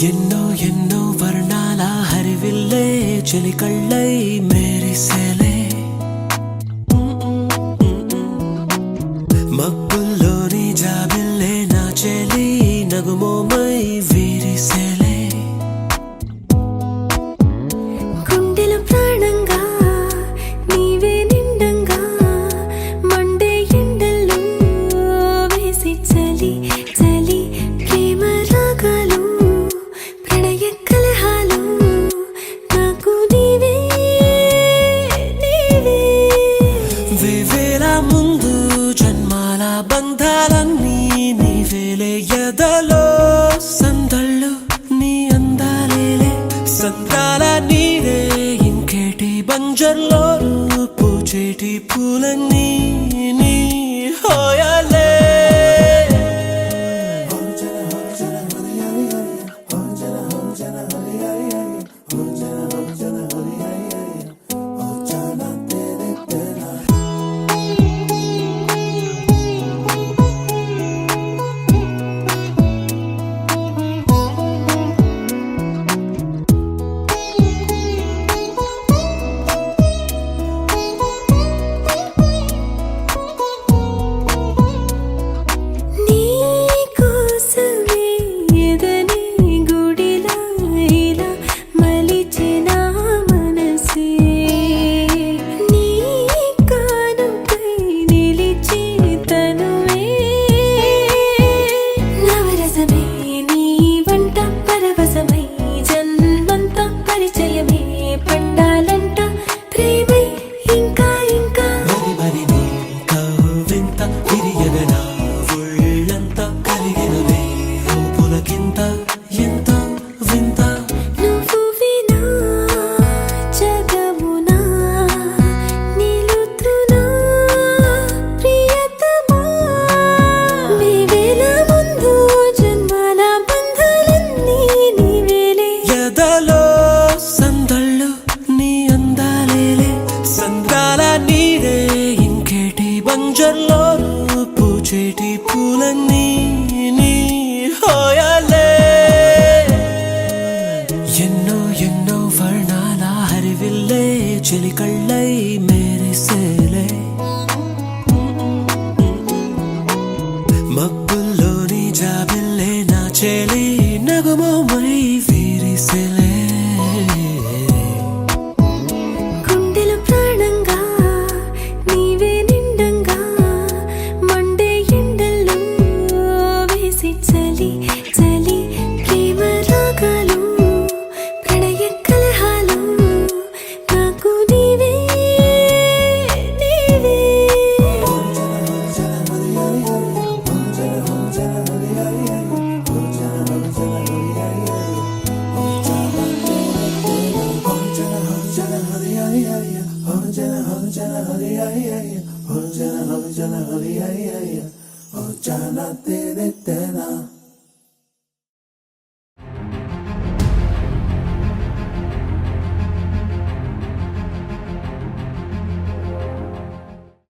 ఎన్నో ఎన్నో వర్ణాల హరివిల్లే చెలికళ్ళై మేరిసేలే మబ్బుల్లోని జాబిల్లే నా చెలి నగుమోమై వీరిసేలే గుండెల ప్రాణంగా నీవే నిండంగా మండే ఎండల్లో వేసి చలి చలి ప్రేమ రాగాలు ప్రణయ కలహాలు నాకు నీవే నీవే వేవేల ముందు జన్మాల బంధాలన్నీ నీవేలే ఎదలో సందళ్ళు నీ అందాలేలే సందాల నీరే ఇంకేటి బంజర్లో పూచేటి పూలన్నీ నీ హోయాలే నీకోసమే ఎదనే గుడిలా ఇలా మలిచిన మనసే నీ కానుకై నిలిచి తనువే నవరసమే నీ వంట పరవశమై జన్మంతా పరిచయమే పండాలంట ప్రేమై ఇంకా ఇంకా మరి మరి నీ కవ్వింత తిరియగనా ఒళ్ళంతా కలిగినవే పులకింత ఎంత వింత నువ్వు వినా జగమునా నిలుతునా ప్రియతమా నీవేల ముందు జన్మాల బంధాలన్నీ నీవేలే ఎదలో సందళ్ళు నీ అందాలేలే సందాల నీరే ఇంకేటి బంజర్లో పూచేటి పూలన్నీ నీ హోయాలే ఎన్నో ఎన్నో వర్ణాల హరివిల్లే చెలికళ్ళై మేరిసేలే మబ్బుల్లోని జాబిల్లే నా చెలి నగుమోమై వీరిసేలే గుండెల ప్రాణంగా నీవే నిండంగా మండే ఎండల్లో వేసి చలి చలి ప్రేమ రాగాలు ప్రణయ కలహాలు నాకు నీవే నీవే Oh, jana tere